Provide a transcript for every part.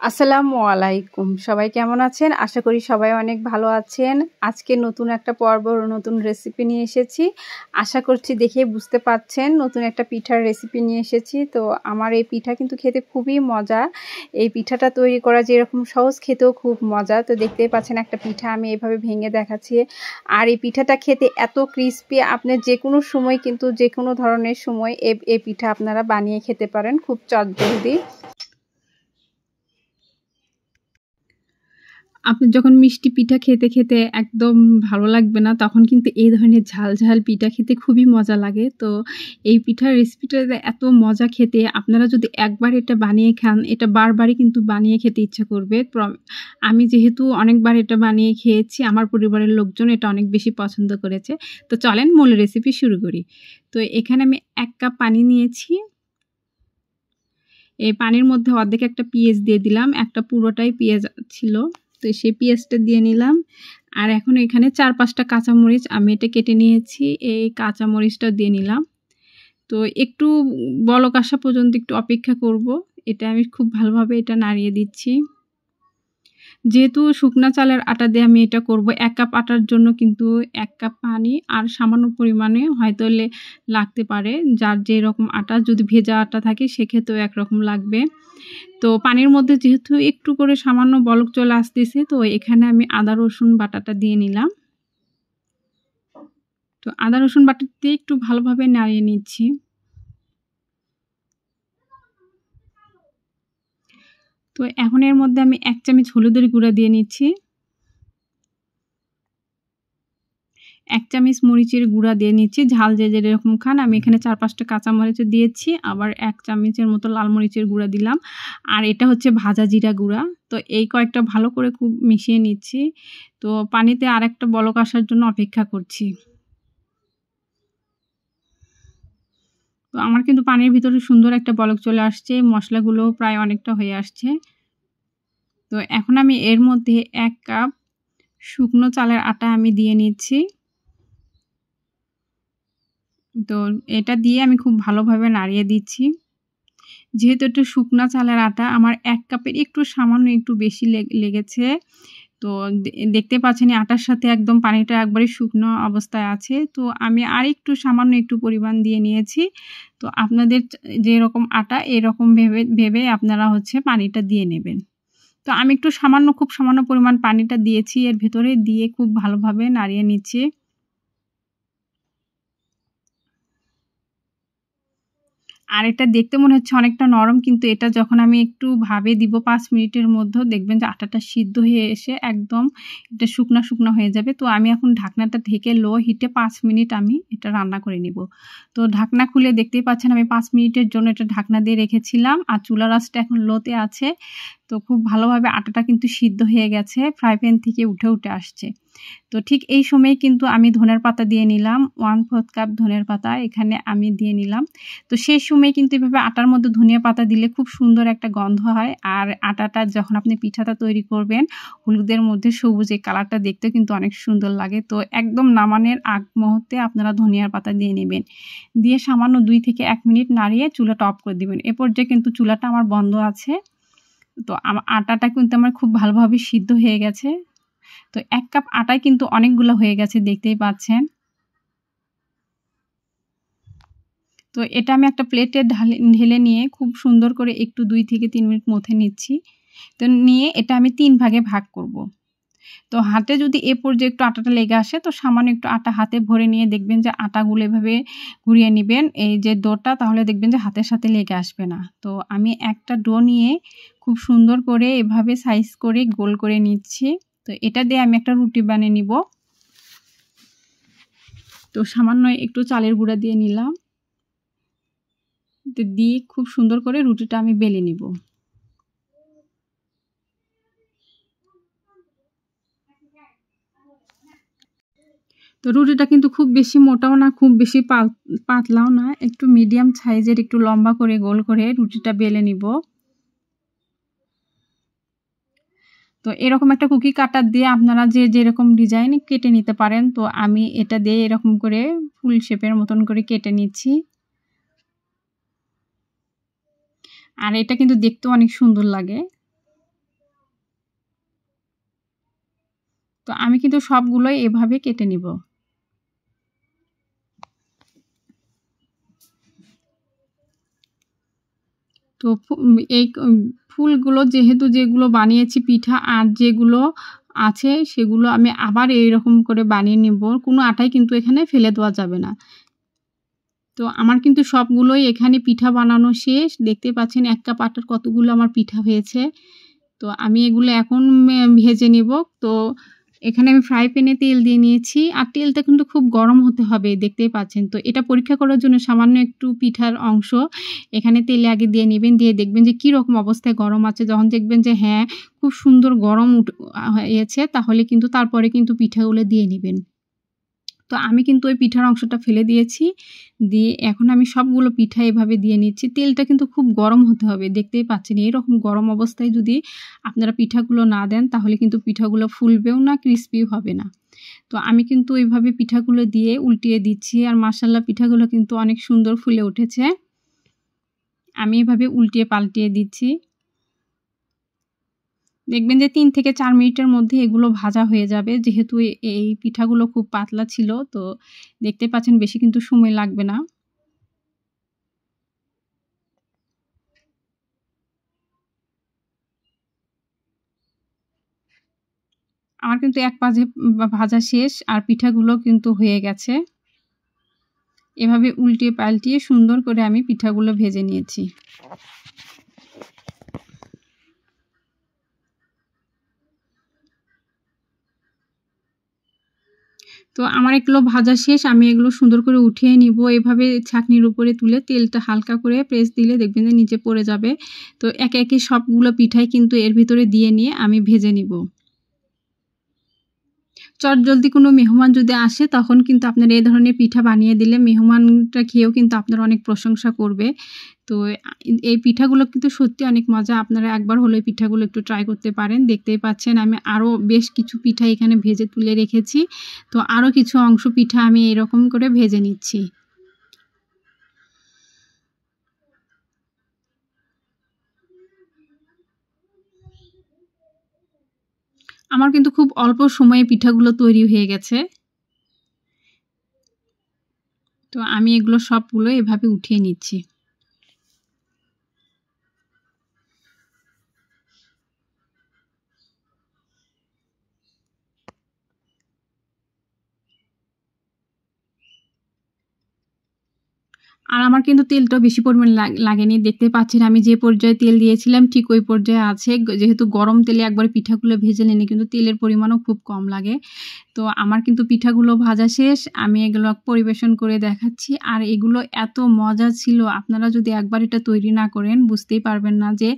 আসসালামু আলাইকুম। সবাই কেমন আছেন? আশা করি সবাই অনেক ভালো আছেন। আজকে নতুন একটা পর্ব, নতুন রেসিপি নিয়ে এসেছি। আশা করছি দেখে বুঝতে পারছেন নতুন একটা পিঠার রেসিপি নিয়ে এসেছি। তো আমার এই পিঠা কিন্তু খেতে খুবই মজা। এই পিঠাটা তৈরি করা যেরকম সহজ, খেতেও খুব মজা। তো দেখতেই পাচ্ছেন একটা পিঠা আমি এভাবে ভেঙে দেখাচ্ছি। আর এই পিঠাটা খেতে এত ক্রিস্পি, আপনি যেকোনো সময় কিন্তু যেকোনো ধরনের সময় এই পিঠা আপনারা বানিয়ে খেতে পারেন খুব চটজলদি। আপনি যখন মিষ্টি পিঠা খেতে, খেতে একদম ভালো লাগবে না, তখন কিন্তু এই ধরনের ঝাল, ঝাল পিঠা খেতে খুবই মজা লাগে। তো এই পিঠার রেসিপিটা এত মজা খেতে, আপনারা যদি একবার এটা বানিয়ে খান, এটা বারবারই কিন্তু বানিয়ে খেতে ইচ্ছা করবে। আমি যেহেতু অনেকবার এটা বানিয়ে খেয়েছি, আমার পরিবারের লোকজন এটা অনেক বেশি পছন্দ করেছে। তো চলেন মূল রেসিপি শুরু করি। তো এখানে আমি ১ কাপ পানি নিয়েছি। এই পানির মধ্যে অর্ধেক একটা পেঁয়াজ দিয়ে দিলাম। একটা পুরোটাই পেঁয়াজ ছিল। তো সেই পেঁয়াজটা দিয়ে নিলাম। আর এখন এখানে ৪-৫টা কাঁচামরিচ আমি এটা কেটে নিয়েছি। এই কাঁচামরিচটা দিয়ে নিলাম। তো একটু বলক আসা পর্যন্ত একটু অপেক্ষা করব। এটা আমি খুব ভালোভাবে এটা নাড়িয়ে দিচ্ছি। যেহেতু শুকনা চালের আটা দিয়ে আমি এটা করব, ১ কাপ আটার জন্য কিন্তু ১ কাপ পানি আর সামান্য পরিমাণে হয়তো লাগতে পারে। যার যেরকম আটা, যদি ভেজা আটা থাকে সেক্ষেত্রেও একরকম লাগবে। তো পানির মধ্যে যেহেতু একটু করে সামান্য বলক চলে আসতেছে, তো এখানে আমি আদা রসুন বাটাটা দিয়ে নিলাম। তো আদা রসুন বাটা দিয়ে একটু ভালোভাবে নাড়িয়ে নিচ্ছি। তো এখন এর মধ্যে আমি ১ চামচ হলুদের গুঁড়া দিয়ে নিচ্ছি। ১ চামচ মরিচের গুঁড়া দিয়ে নিচ্ছি। ঝাল যে যেরকম খান, আমি এখানে ৪-৫টা কাঁচামরিচও দিয়েছি। আবার ১ চামচের মতো লাল মরিচের গুঁড়া দিলাম। আর এটা হচ্ছে ভাজা জিরা গুঁড়া। তো এই কয়েকটা ভালো করে খুব মিশিয়ে নিচ্ছি। তো পানিতে আরেকটা বলক আসার জন্য অপেক্ষা করছি। তো আমার কিন্তু পানির ভিতরে সুন্দর একটা বলক চলে আসছে। মশলাগুলোও প্রায় অনেকটা হয়ে আসছে। তো এখন আমি এর মধ্যে ১ কাপ শুকনো চালের আটা আমি দিয়ে নিচ্ছি। তো এটা দিয়ে আমি খুব ভালোভাবে নাড়িয়ে দিচ্ছি। যেহেতু একটু শুকনা চালের আটা, আমার ১ কাপের একটু সামান্য একটু বেশি লেগেছে। তো দেখতে পাচ্ছেন আটার সাথে একদম পানিটা একবারে শুকনো অবস্থায় আছে। তো আমি আরেকটু সামান্য একটু পরিমাণ দিয়ে নিয়েছি। তো আপনাদের যেরকম আটা এরকম ভেবে আপনারা হচ্ছে পানিটা দিয়ে নেবেন। তো আমি একটু সামান্য, খুব সামান্য পরিমাণ পানিটা দিয়েছি এর ভেতরে, দিয়ে খুব ভালোভাবে নাড়িয়ে নিচ্ছি। আর এটা দেখতে মনে হচ্ছে অনেকটা নরম, কিন্তু এটা যখন আমি একটু ভাপে দিব ৫ মিনিটের মধ্যে, দেখবেন যে আটাটা সিদ্ধ হয়ে এসে একদম এটা শুকনা, শুকনা হয়ে যাবে। তো আমি এখন ঢাকনাটা ঢেকে লো হিটে ৫ মিনিট আমি এটা রান্না করে নিব। তো ঢাকনা খুলে দেখতেই পাচ্ছেন আমি ৫ মিনিটের জন্য এটা ঢাকনা দিয়ে রেখেছিলাম। আর চুলার আঁচটা এখন লোতে আছে। তো খুব ভালোভাবে আটাটা কিন্তু সিদ্ধ হয়ে গেছে, ফ্রাই প্যান থেকে উঠে, উঠে আসছে। তো ঠিক এই সময়ে কিন্তু আমি ধনের পাতা দিয়ে নিলাম। 1/4 কাপ ধনের পাতা এখানে আমি দিয়ে নিলাম। তো সেই সময় কিন্তু এভাবে আটার মধ্যে ধনিয়া পাতা দিলে খুব সুন্দর একটা গন্ধ হয়। আর আটাটা যখন আপনি পিঠাটা তৈরি করবেন, হলুদের মধ্যে সবুজ এই কালারটা দেখতেও কিন্তু অনেক সুন্দর লাগে। তো একদম নামানোর আগ মুহূর্তে আপনারা ধনিয়ার পাতা দিয়ে নেবেন। দিয়ে সামান্য ২ থেকে ১ মিনিট নাড়িয়ে চুলাটা অফ করে দিবেন। এ পর্যায়ে কিন্তু চুলাটা আমার বন্ধ আছে। তো আটাটা কিন্তু আমার খুব ভালোভাবে সিদ্ধ হয়ে গেছে। তো ১ কাপ আটায় কিন্তু অনেকগুলো হয়ে গেছে, দেখতেই পাচ্ছেন। তো এটা আমি একটা প্লেটে ঢেলে নিয়ে খুব সুন্দর করে একটু ২ থেকে ৩ মিনিট মথে নিচ্ছি। তো নিয়ে এটা আমি ৩ ভাগে ভাগ করব। তো হাতে যদি এ পর্যায়ে একটু আটাটা লেগে আসে, তো সামান্য একটু আটা হাতে ভরে নিয়ে দেখবেন যে আটাগুলো এভাবে ঘুরিয়ে নিবেন, এই যে ডোটা, তাহলে দেখবেন যে হাতের সাথে লেগে আসবে না। তো আমি একটা ডো নিয়ে খুব সুন্দর করে এভাবে সাইজ করে গোল করে নিচ্ছি। তো এটা দিয়ে আমি একটা রুটি বানিয়ে নিব। তো সামান্য একটু চালের গুঁড়া দিয়ে নিলাম। দিয়ে খুব সুন্দর করে রুটিটা আমি বেলে নিব। তো রুটিটা কিন্তু খুব বেশি মোটাও না, খুব বেশি পাতলাও না, একটু মিডিয়াম সাইজের, একটু লম্বা করে গোল করে রুটিটা বেলে নিব। তো এরকম একটা কুকি কাটার দিয়ে আপনারা যে যেরকম ডিজাইন কেটে নিতে পারেন। তো আমি এটা দিয়ে এরকম করে ফুল শেপের মতন করে কেটে নিচ্ছি। আর এটা কিন্তু দেখতেও অনেক সুন্দর লাগে। তো আমি কিন্তু সবগুলোই এভাবে কেটে নিব। তো এই ফুলগুলো যেহেতু যেগুলো বানিয়েছি পিঠা আর যেগুলো আছে সেগুলো আমি আবার এইরকম করে বানিয়ে নেব। কোনো আটাই কিন্তু এখানে ফেলে দেওয়া যাবে না। তো আমার কিন্তু সবগুলোই এখানে পিঠা বানানো শেষ। দেখতে পাচ্ছেন ১ কাপ আটার কতগুলো আমার পিঠা হয়েছে। তো আমি এগুলো এখন ভেজে নেব। তো এখানে আমি ফ্রাই প্যানে তেল দিয়ে নিয়েছি। আর তেলটা কিন্তু খুব গরম হতে হবে, দেখতেই পাচ্ছেন। তো এটা পরীক্ষা করার জন্য সামান্য একটু পিঠার অংশ এখানে তেলে আগে দিয়ে নেবেন। দিয়ে দেখবেন যে কীরকম অবস্থায় গরম আছে। যখন দেখবেন যে হ্যাঁ, খুব সুন্দর গরম হয়েছে, তাহলে কিন্তু তারপরে কিন্তু পিঠাগুলো দিয়ে নেবেন। তো আমি কিন্তু ওই পিঠার অংশটা ফেলে দিয়েছি। দিয়ে এখন আমি সবগুলো পিঠা এভাবে দিয়ে নিচ্ছি। তেলটা কিন্তু খুব গরম হতে হবে, দেখতেই পাচ্ছেন। এরকম গরম অবস্থায় যদি আপনারা পিঠাগুলো না দেন, তাহলে কিন্তু পিঠাগুলো ফুলবেও না, ক্রিস্পিও হবে না। তো আমি কিন্তু এইভাবে পিঠাগুলো দিয়ে উল্টিয়ে দিচ্ছি। আর মাশাআল্লাহ পিঠাগুলো কিন্তু অনেক সুন্দর ফুলে উঠেছে। আমি এভাবে উল্টিয়ে পাল্টিয়ে দিচ্ছি। দেখবেন যে ৩ থেকে ৪ মিনিটের মধ্যে এগুলো ভাজা হয়ে যাবে। যেহেতু এই পিঠাগুলো খুব পাতলা ছিল, তো দেখতে পাচ্ছেন বেশি কিন্তু সময় লাগবে না। আমার কিন্তু এক পাশে ভাজা শেষ আর পিঠাগুলো কিন্তু হয়ে গেছে। এভাবে উল্টিয়ে পাল্টিয়ে সুন্দর করে আমি পিঠাগুলো ভেজে নিয়েছি। তো আমার এগুলো ভাজা শেষ। আমি এগুলো সুন্দর করে উঠিয়ে নিব। এভাবে ছাঁকনির উপরে তুলে তেলটা হালকা করে প্রেস দিলে দেখবেন যে নিচে পড়ে যাবে। তো একে একে সবগুলো পিঠাই কিন্তু এর ভিতরে দিয়ে নিয়ে আমি ভেজে নিব। চটজলদি কোনো মেহমান যদি আসে, তখন কিন্তু আপনারা এই ধরনের পিঠা বানিয়ে দিলে মেহমানটা খেয়েও কিন্তু আপনার অনেক প্রশংসা করবে। তো এই পিঠাগুলো কিন্তু সত্যি অনেক মজা। আপনারা একবার হলে এই পিঠাগুলো একটু ট্রাই করতে পারেন। দেখতেই পাচ্ছেন আমি আরও বেশ কিছু পিঠা এখানে ভেজে তুলে রেখেছি। তো আরও কিছু অংশ পিঠা আমি এরকম করে ভেজে নিচ্ছি। আমার কিন্তু খুব অল্প সময়ে পিঠাগুলো তৈরি হয়ে গেছে। তো আমি এগুলো সবগুলো এভাবে উঠিয়ে নিচ্ছি। আর আমার কিন্তু তেলটাও বেশি পরিমাণে লাগেনি। দেখতে পাচ্ছেন আমি যে পর্যায়ে তেল দিয়েছিলাম ঠিক ওই পর্যায়ে আছে। যেহেতু গরম তেলে একবারে পিঠাগুলো ভেজে নিলে কিন্তু তেলের পরিমাণও খুব কম লাগে। তো আমার কিন্তু পিঠাগুলো ভাজা শেষ। আমি এগুলো পরিবেশন করে দেখাচ্ছি। আর এগুলো এত মজা ছিল, আপনারা যদি একবার এটা তৈরি না করেন বুঝতেই পারবেন না যে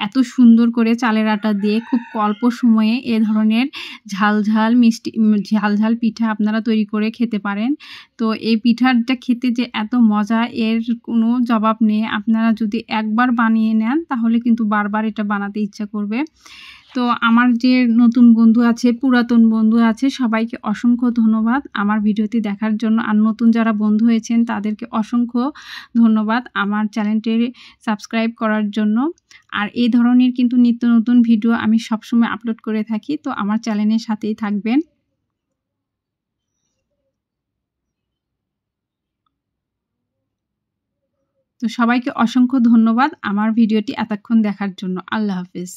এত সুন্দর করে চালের আটা দিয়ে খুব অল্প সময়ে এ ধরনের ঝাল মিষ্টি ঝাল পিঠা আপনারা তৈরি করে খেতে পারেন। তো এই পিঠাটা খেতে যে এত মজা, এর কোনো জবাব নেই। আপনারা যদি একবার বানিয়ে নেন, তাহলে কিন্তু বারবার এটা বানাতে ইচ্ছা করবে। তো আমার যে নতুন বন্ধু আছে, পুরাতন বন্ধু আছে, সবাইকে অসংখ্য ধন্যবাদ আমার ভিডিওটি দেখার জন্য। আর নতুন যারা বন্ধু হয়েছেন তাদেরকে অসংখ্য ধন্যবাদ আমার চ্যানেলটি সাবস্ক্রাইব করার জন্য। আর এই ধরনের কিন্তু নিত্য নতুন ভিডিও আমি সবসময় আপলোড করে থাকি। তো আমার চ্যানেলের সাথেই থাকবেন। তো সবাইকে অসংখ্য ধন্যবাদ আমার ভিডিওটি এতক্ষণ দেখার জন্য। আল্লাহ হাফেজ।